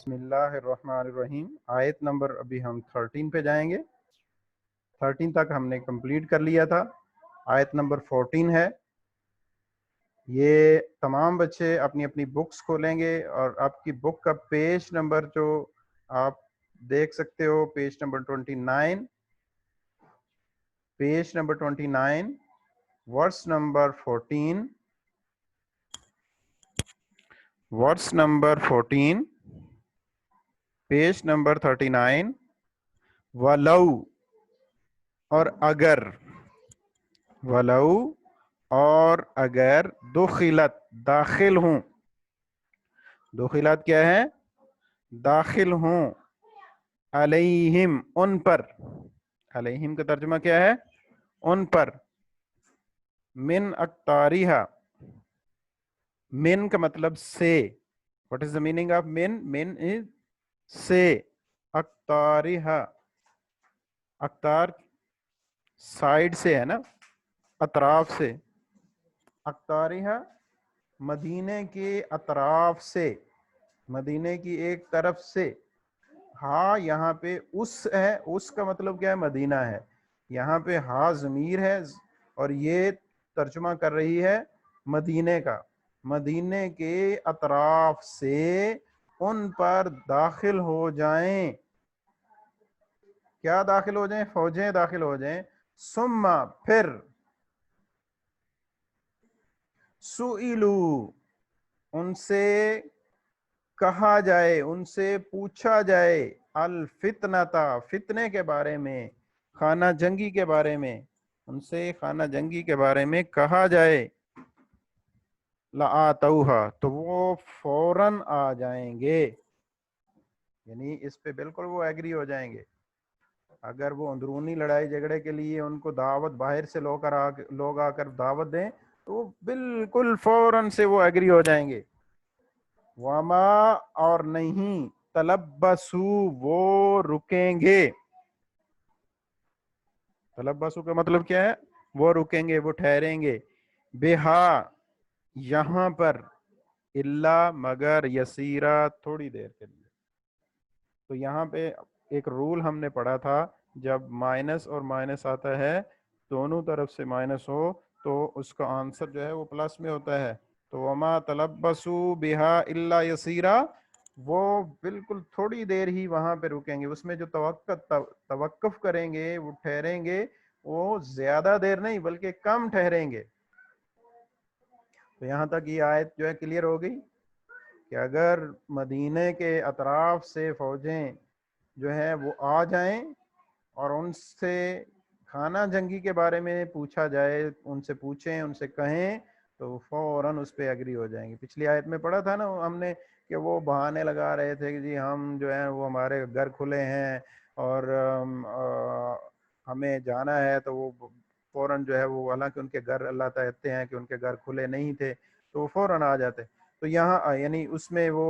بسم اللہ الرحمن الرحیم. آیت نمبر ابھی ہم 13 پہ جائیں گے. 13 تک ہم نے کمپلیٹ کر لیا تھا. آیت نمبر 14 ہے. یہ تمام بچے اپنی اپنی بکس کھولیں گے اور آپ کی بک کا پیج نمبر جو آپ دیکھ سکتے ہو، page number 29، page number 29، verse number 14، verse number 14، page number 39. ولو اور اگر، ولو اور اگر، دخلت داخل ہوں، دخلت کیا ہے؟ داخل ہوں، علیہم ان پر، علیہم کا ترجمہ کیا ہے؟ ان پر، من اقطاریہا، من کا مطلب سے. what is the meaning of min? min is سے. اقطاریہا، اقطار سائڈ سے ہے نا، اطراف سے. اقطاریہا مدینے کے اطراف سے، مدینے کی ایک طرف سے. ہاں یہاں پہ اس ہے، اس کا مطلب کیا ہے؟ مدینہ ہے. یہاں پہ ہاں ضمیر ہے اور یہ ترجمہ کر رہی ہے مدینے کا. مدینے کے اطراف سے ان پر داخل ہو جائیں. کیا داخل ہو جائیں؟ فوجیں داخل ہو جائیں. ثم پھر، سئلو ان سے کہا جائے، ان سے پوچھا جائے، الفتنتا فتنے کے بارے میں، خانہ جنگی کے بارے میں، ان سے خانہ جنگی کے بارے میں کہا جائے، لآتوہا تو وہ فوراً آ جائیں گے. یعنی اس پہ بالکل وہ ایگری ہو جائیں گے. اگر وہ اندرونی لڑائی جھگڑے کے لیے ان کو دعوت باہر سے لوگ آ کر دعوت دیں تو وہ بالکل فوراً سے وہ ایگری ہو جائیں گے. وما اور نہیں، تلبسو وہ رکیں گے. تلبسو کا مطلب کیا ہے؟ وہ رکیں گے، وہ ٹھہریں گے. بہا یہاں پر، الا مگر، یسیرا تھوڑی دیر کے لیے. تو یہاں پہ ایک رول ہم نے پڑھا تھا، جب مائنس اور مائنس آتا ہے، دونوں طرف سے مائنس ہو تو اس کا آنسر جو ہے وہ پلس میں ہوتا ہے. تو وما تلبسو بہا الا یسیرا، وہ بالکل تھوڑی دیر ہی وہاں پہ رکیں گے. اس میں جو توقف کریں گے، وہ ٹھہریں گے، وہ زیادہ دیر نہیں بلکہ کم ٹھہریں گے. تو یہاں تک یہ آیت جو ہے کلیئر ہو گئی کہ اگر مدینے کے اطراف سے فوجیں جو ہے وہ آ جائیں اور ان سے خانہ جنگی کے بارے میں پوچھا جائے، ان سے پوچھیں، ان سے کہیں، تو فوراً اس پہ ایگری ہو جائیں گے. پچھلی آیت میں پڑھا تھا نا ہم نے کہ وہ بہانے لگا رہے تھے کہ جی ہم جو ہیں وہ ہمارے گھر کھلے ہیں اور ہمیں جانا ہے. تو وہ فوراً جو ہے وہ، حالانکہ ان کے گھر اللہ کہتے ہیں کہ ان کے گھر کھلے نہیں تھے، تو وہ فوراً آ جاتے. تو یہاں یعنی اس میں وہ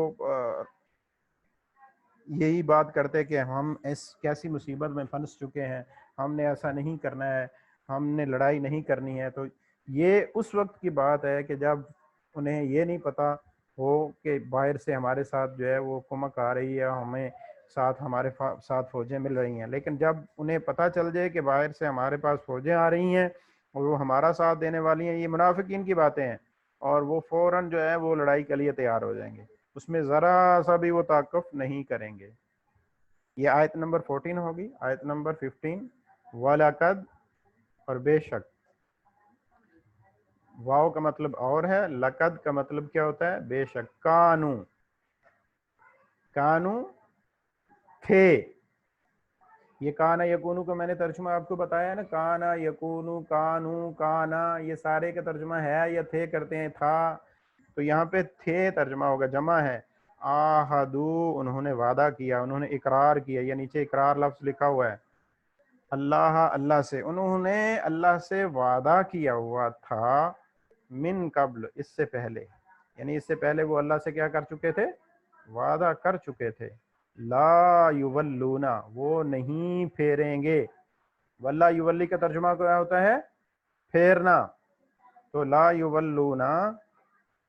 یہی بات کرتے کہ ہم کیسی مصیبت میں پھنس چکے ہیں، ہم نے ایسا نہیں کرنا ہے، ہم نے لڑائی نہیں کرنی ہے. تو یہ اس وقت کی بات ہے کہ جب انہیں یہ نہیں پتا ہو کہ باہر سے ہمارے ساتھ جو ہے وہ کمک آ رہی ہے، ہمیں ساتھ ہمارے ساتھ فوجیں مل رہی ہیں. لیکن جب انہیں پتا چل جائے کہ باہر سے ہمارے پاس فوجیں آ رہی ہیں اور وہ ہمارا ساتھ دینے والی ہیں، یہ منافقین کی باتیں ہیں، اور وہ فوراً جو ہے وہ لڑائی کے لیے تیار ہو جائیں گے. اس میں ذرا سا بھی وہ توقف نہیں کریں گے. یہ آیت نمبر 14 ہوگی. آیت نمبر 15، وَلَقَدْ اور بے شک. واو کا مطلب اور ہے، لقد کا مطلب کیا ہوتا ہے؟ بے شک. کانو، کانو تھے. یہ کانا یکونو کا میں نے ترجمہ آپ کو بتایا ہے نا، کانا یکونو، کانو، کانا، یہ سارے کا ترجمہ ہے یا تھے کرتے ہیں، تھا. تو یہاں پہ تھے ترجمہ ہوگا، جمع ہے. آہدو انہوں نے وعدہ کیا، انہوں نے اقرار کیا. یہ نیچے اقرار لفظ لکھا ہوا ہے. اللہ، اللہ سے، انہوں نے اللہ سے وعدہ کیا ہوا تھا. من قبل اس سے پہلے، یعنی اس سے پہلے وہ اللہ سے کیا کر چکے تھے؟ وعدہ کر چکے تھے. لا یولونا وہ نہیں پھیریں گے. واللہ یولی کا ترجمہ کیا ہوتا ہے؟ پھیرنا. تو لا یولونا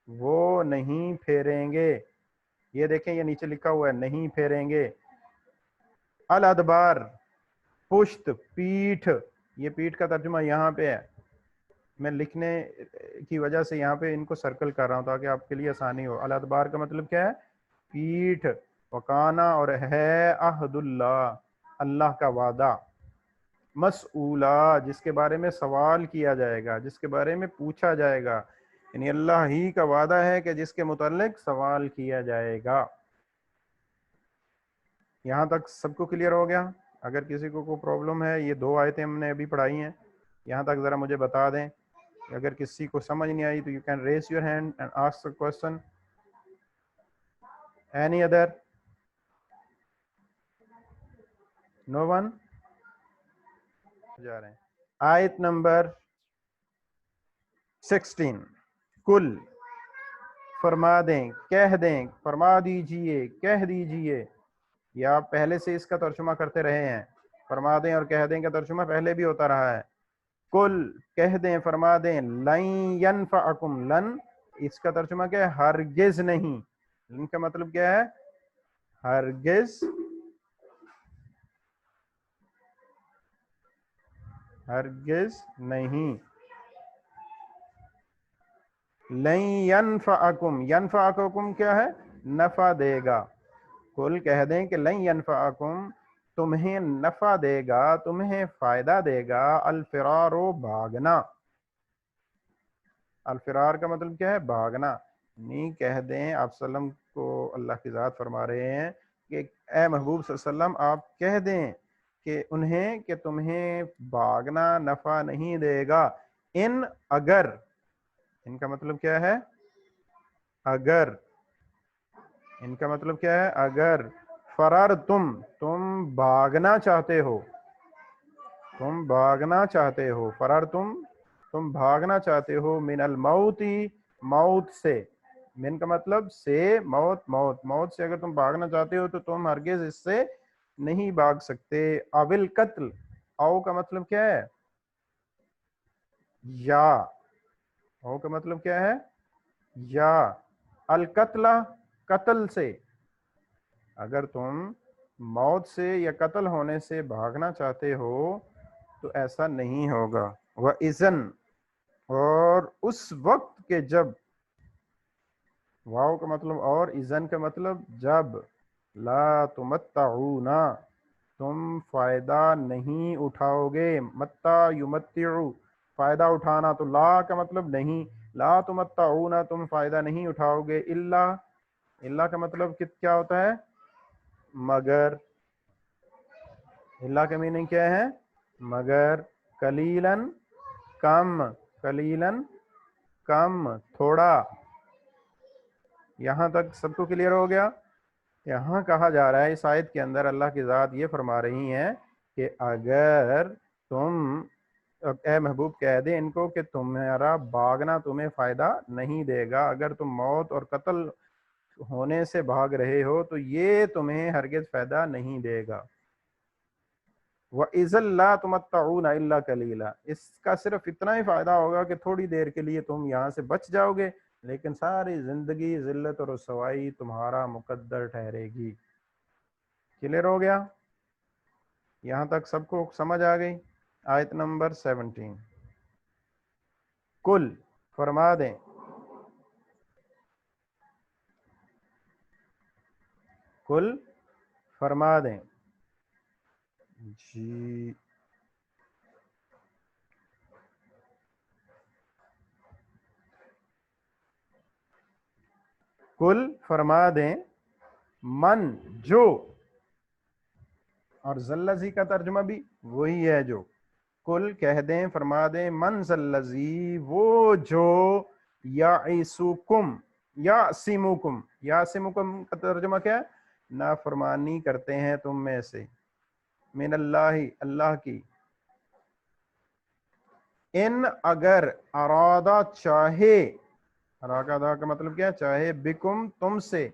وہ نہیں پھیریں گے. یہ دیکھیں یہ نیچے لکھا ہوا ہے نہیں پھیریں گے. الادبار پشت پیٹھ, یہ پیٹھ کا ترجمہ یہاں پہ ہے, میں لکھنے کی وجہ سے یہاں پہ ان کو سرکل کر رہا ہوں تاکہ آپ کے لیے آسانی ہو. الادبار کا مطلب کیا ہے؟ پیٹھ. وکانا اور ہے عہد اللہ, اللہ کا وعدہ. مسئولا جس کے بارے میں سوال کیا جائے گا, جس کے بارے میں پوچھا جائے گا, یعنی اللہ ہی کا وعدہ ہے کہ جس کے متعلق سوال کیا جائے گا. یہاں تک سب کو کلیئر ہو گیا؟ اگر کسی کو کوئی پرابلم ہے, یہ 2 آیتیں ہم نے ابھی پڑھائی ہیں, یہاں تک ذرا مجھے بتا دیں. اگر کسی کو سمجھ نہیں آئی تو you can raise your hand and ask the question. Any other? No one? جا رہے ہیں آیت نمبر 16. کل فرما دیں, کہہ دیں, فرما دیجئے, کہہ دیجئے. یا آپ پہلے سے اس کا ترجمہ کرتے رہے ہیں, فرما دیں اور کہہ دیں کا ترجمہ پہلے بھی ہوتا رہا ہے. کل کہہ دیں, فرما دیں, لن ینفعکم, لن اس کا ترجمہ کیا ہے؟ ہرگز نہیں. لن کا مطلب کیا ہے؟ ہرگز, ہرگز نہیں. لن ینفعکم, ینفعکم کیا ہے؟ نفع دے گا. کل کہہ دیں کہ لن ینفعکم, تمہیں نفع دے گا, تمہیں فائدہ دے گا, الفرار بھاگنا. الفرار کا مطلب کیا ہے؟ بھاگنا. نہیں کہہ دیں, آپ وسلم کو اللہ کی ذات فرما رہے ہیں کہ اے محبوب صلی اللہ علیہ وسلم آپ کہہ دیں کہ انہیں کہ تمہیں بھاگنا نفع نہیں دے گا. ان اگر, ان کا مطلب کیا ہے؟ اگر. ان کا مطلب کیا ہے؟ اگر. فرار تم بھاگنا چاہتے ہو, تم بھاگنا چاہتے ہو. فرار تم بھاگنا چاہتے ہو. من الموت, موت سے. من کا مطلب سے, موت, موت, موت سے اگر تم بھاگنا چاہتے ہو تو تم ہرگز اس سے نہیں بھاگ سکتے. اول قتل, او کا مطلب کیا ہے؟ یا. او کا مطلب کیا ہے؟ یا. القتل, قتل سے. اگر تم موت سے یا قتل ہونے سے بھاگنا چاہتے ہو تو ایسا نہیں ہوگا. وَإِذًا, اور اس وقت کے جب. واو کا مطلب اور, اذن کا مطلب جب. لا تمتعون, تم فائدہ نہیں اٹھاؤ گے. متا یمتعو, فائدہ اٹھانا, تو لا کا مطلب نہیں. لا تمتعون, تم فائدہ نہیں اٹھاؤ گے. الا, الا کا مطلب کیا ہوتا ہے؟ مگر. الا کا میننگ کیا ہے؟ مگر. قلیلاً, کم. قلیلاً, کم, تھوڑا. یہاں تک سب کو کلیئر ہو گیا؟ یہاں کہا جا رہا ہے اس آیت کے اندر, اللہ کی ذات یہ فرما رہی ہیں کہ اگر تم, اے محبوب کہہ دے ان کو کہ تمہارا بھاگنا تمہیں فائدہ نہیں دے گا. اگر تم موت اور قتل ہونے سے بھاگ رہے ہو تو یہ تمہیں ہرگز فائدہ نہیں دے گا. وَإِذًا لَا تُمَتَّعُونَ إِلَّا قَلِيلًا, اس کا صرف اتنا ہی فائدہ ہوگا کہ تھوڑی دیر کے لیے تم یہاں سے بچ جاؤ گے, لیکن ساری زندگی ذلت اور رسوائی تمہارا مقدر ٹھہرے گی. کلیئر ہو گیا؟ یہاں تک سب کو سمجھ آ گئی؟ آیت نمبر 17. کل فرما دیں, کل فرما دیں. جی کل فرما دیں, من جو, اور ذلذی کا ترجمہ بھی وہی ہے جو. کل کہہ دیں, فرما دیں, من ذلذی, وہ جو, یعصکم, یعصمکم, یعصمکم کا ترجمہ کیا ہے؟ نافرمانی کرتے ہیں تم میں سے. من اللہ, اللہ کی. ان اگر, ارادہ چاہے, ارادہ کا مطلب کیا ہے؟ چاہے, بکم تم سے.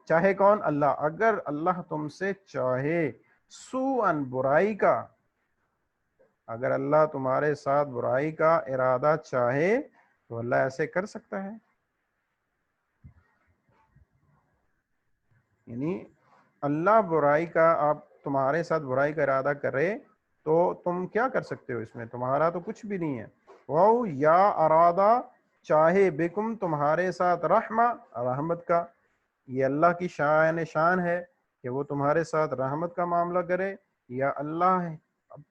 چاہے کون؟ اللہ. اگر اللہ تم سے چاہے, سوءً برائی کا, اگر اللہ تمہارے ساتھ برائی کا ارادہ چاہے تو اللہ ایسے کر سکتا ہے. یعنی اللہ برائی کا آپ تمہارے ساتھ برائی کا ارادہ کرے تو تم کیا کر سکتے ہو، اس میں تمہارا تو کچھ بھی نہیں ہے. وہ یا ارادہ چاہے بکم تمہارے ساتھ رحمہ رحمت کا، یہ اللہ کی شان ہے کہ وہ تمہارے ساتھ رحمت کا معاملہ کرے، یا اللہ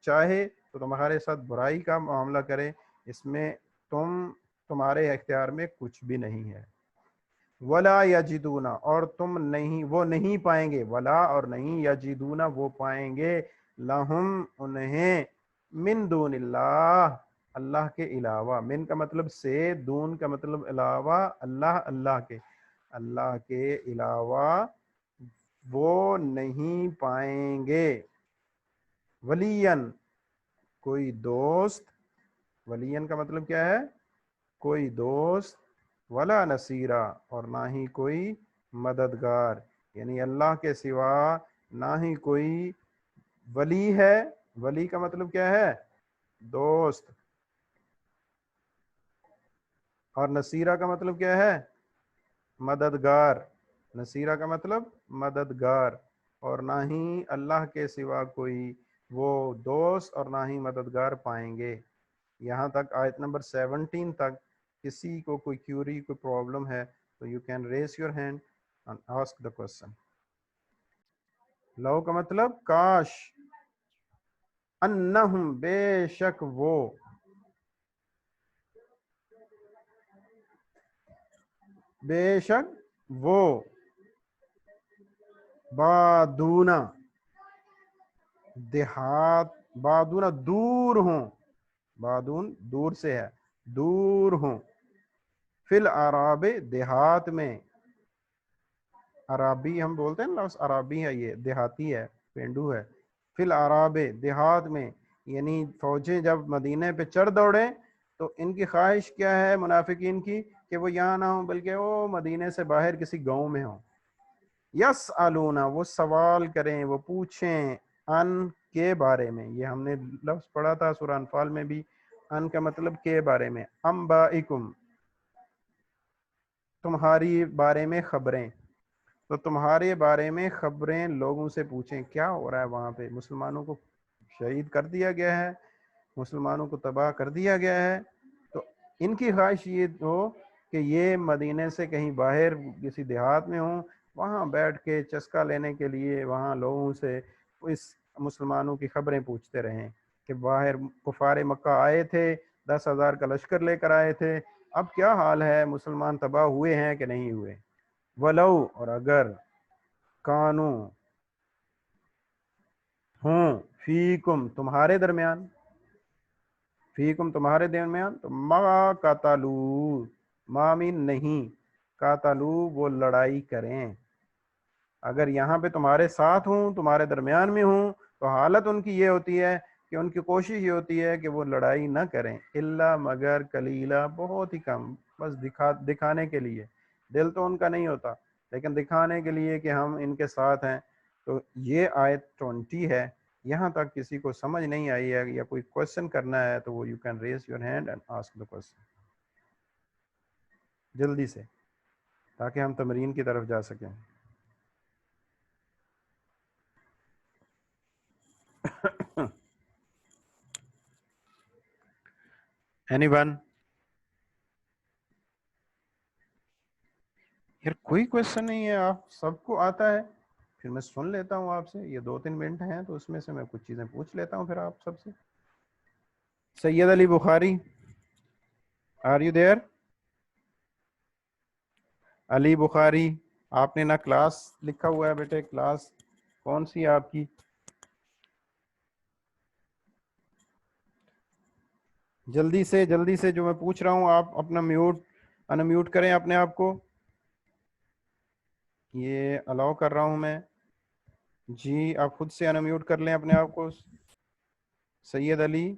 چاہے تو تمہارے ساتھ برائی کا معاملہ کرے، اس میں تمہارے اختیار میں کچھ بھی نہیں ہے. ولا یجدون اور تم نہیں وہ نہیں پائیں گے، ولا اور نہیں یجدون وہ پائیں گے، لہم انہیں، من دون اللہ اللہ کے علاوہ، من کا مطلب سے، دون کا مطلب علاوہ، اللہ کے علاوہ وہ نہیں پائیں گے، ولین کوئی دوست، ولین کا مطلب کیا ہے، کوئی دوست، ولا نصیرہ اور نہ ہی کوئی مددگار، یعنی اللہ کے سوا نہ ہی کوئی ولی ہے. ولی کا مطلب کیا ہے، دوست، اور نصیرہ کا مطلب کیا ہے، مددگار. نصیرہ کا مطلب مددگار، اور نہ ہی اللہ کے سوا کوئی وہ دوست اور نہ ہی مددگار پائیں گے. یہاں تک آیت نمبر 17 تک. کسی کو کوئی کیوری، کوئی پرابلم ہے تو you can raise your hand and ask the question. Love کا مطلب کاش، انہم بے شک وہ، بے شک وہ، بادونا دیہات، بادونا دور ہوں، بادون دور سے ہے، دور ہوں، فی العراب دیہات میں. عرابی ہم بولتے ہیں نا، لفظ عرابی ہے، یہ دیہاتی ہے، پینڈو ہے. فی العراب دیہات میں، یعنی فوجیں جب مدینے پہ چڑھ دوڑیں تو ان کی خواہش کیا ہے منافقین کی، کہ وہ یہاں نہ ہوں بلکہ وہ مدینے سے باہر کسی گاؤں میں ہوں. یسالونا وہ سوال کریں، وہ پوچھیں، ان کے بارے میں. یہ ہم نے لفظ پڑھا تھا سورہ انفال میں بھی، ان کا مطلب کے بارے میں. انبائکم تمہاری بارے میں خبریں، تو تمہارے بارے میں خبریں لوگوں سے پوچھیں، کیا ہو رہا ہے وہاں پہ، مسلمانوں کو شہید کر دیا گیا ہے، مسلمانوں کو تباہ کر دیا گیا ہے. تو ان کی خواہش یہ ہو کہ یہ مدینے سے کہیں باہر کسی دیہات میں ہوں، وہاں بیٹھ کے چسکا لینے کے لیے وہاں لوگوں سے اس مسلمانوں کی خبریں پوچھتے رہیں کہ باہر کفار مکہ آئے تھے، 10,000 کا لشکر لے کر آئے تھے، اب کیا حال ہے، مسلمان تباہ ہوئے ہیں کہ نہیں ہوئے. ولو اور اگر، کانو ہوں، فیکم تمہارے درمیان، فیکم تمہارے درمیان، تو ما قاتلو، ما مین نہیں، قاتلو وہ لڑائی کریں. اگر یہاں پہ تمہارے ساتھ ہوں، تمہارے درمیان میں ہوں، تو حالت ان کی یہ ہوتی ہے کہ ان کی کوشش یہ ہوتی ہے کہ وہ لڑائی نہ کریں، الا مگر قلیلا بہت ہی کم، بس دکھانے کے لیے. دل تو ان کا نہیں ہوتا لیکن دکھانے کے لیے کہ ہم ان کے ساتھ ہیں. تو یہ آیت 20 ہے. یہاں تک کسی کو سمجھ نہیں آئی ہے یا کوئی کوشچن کرنا ہے تو وہ you can raise your hand and ask the question جلدی سے، تاکہ ہم تمرین کی طرف جا سکیں. Any one? یار کوئی کوشچن نہیں ہے، آپ سب کو آتا ہے، پھر میں سن لیتا ہوں آپ سے. یہ 2-3 منٹ ہیں تو اس میں سے میں کچھ چیزیں پوچھ لیتا ہوں پھر آپ سب سے. سید علی بخاری، آر یو دیئر؟ علی بخاری، آپ نے نہ کلاس لکھا ہوا ہے بیٹے، کلاس کون سی ہے آپ کی؟ جلدی سے جو میں پوچھ رہا ہوں آپ اپنا انمیوٹ کریں اپنے آپ کو. یہ الاؤ کر رہا ہوں میں جی، آپ خود سے انمیوٹ کر لیں اپنے آپ کو. سید علی،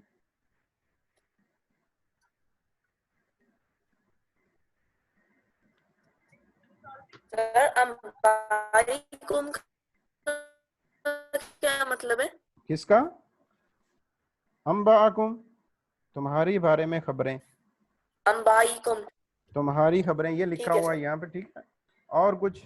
کیا مطلب ہے؟ کس کا؟ انباءکم تمہاری بارے میں خبریں، انبائکم تمہاری خبریں، یہ لکھا ٹھیک ہے ہوا ہے سر. یہاں پہ، ٹھیک ہے. اور کچھ؟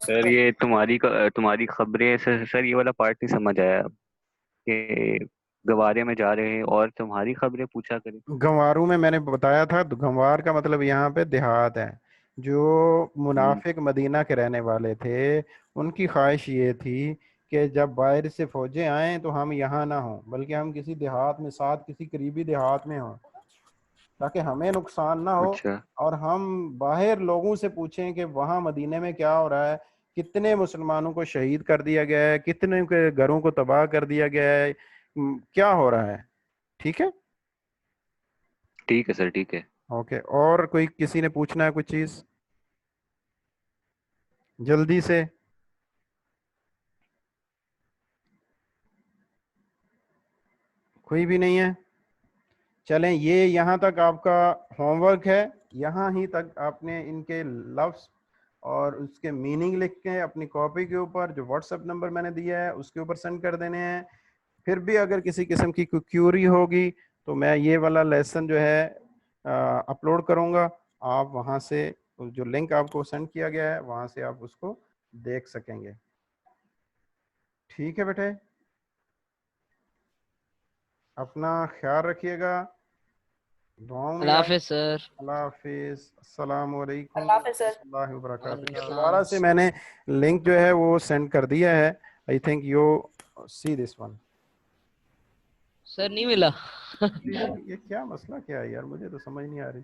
سر یہ تمہاری خبریں سر یہ والا پارٹ نہیں سمجھ آیا کہ گوارے میں جا رہے ہیں اور تمہاری خبریں پوچھا کریں. گنواروں میں نے بتایا تھا، گنوار کا مطلب یہاں پہ دیہات ہے. جو منافق مدینہ کے رہنے والے تھے ان کی خواہش یہ تھی کہ جب باہر سے فوجیں آئیں تو ہم یہاں نہ ہوں، بلکہ ہم کسی دیہات میں ساتھ کسی قریبی دیہات میں ہوں، تاکہ ہمیں نقصان نہ ہو اچھا اور ہم باہر لوگوں سے پوچھیں کہ وہاں مدینے میں کیا ہو رہا ہے، کتنے مسلمانوں کو شہید کر دیا گیا ہے، کتنے کے گھروں کو تباہ کر دیا گیا ہے، کیا ہو رہا ہے. ٹھیک ہے، ٹھیک ہے سر ٹھیک ہے. اوکے. اور کوئی کسی نے پوچھنا ہے کوئی چیز جلدی سے؟ کوئی بھی نہیں ہے؟ چلیں یہ یہاں تک آپ کا ہوم ورک ہے. یہاں ہی تک آپ نے ان کے لفظ اور اس کے میننگ لکھ کے اپنی کاپی کے اوپر جو واٹس ایپ نمبر میں نے دیا ہے اس کے اوپر سینڈ کر دینے ہیں. پھر بھی اگر کسی قسم کی کوئی کیوری ہوگی تو میں یہ والا لیسن جو ہے اپلوڈ کروں گا، آپ وہاں سے جو لنک آپ کو سینڈ کیا گیا ہے وہاں سے آپ اس کو دیکھ سکیں گے. ٹھیک ہے بیٹے، اپنا خیال رکھیے گا، دعاؤں میں اللہ یاد. حافظ سر. اللہ حافظ. السلام علیکم اللہ حافظ سر. ورحمۃ اللہ وبرکاتہ. وعلیکم یہ السلام. دوبارہ سے میں نے لنک جو ہے وہ سینڈ کر دیا ہے. I think you see this one. Sir نہیں ملا. یہ کیا مسئلہ کیا ہے یار، مجھے تو سمجھ نہیں آ رہی.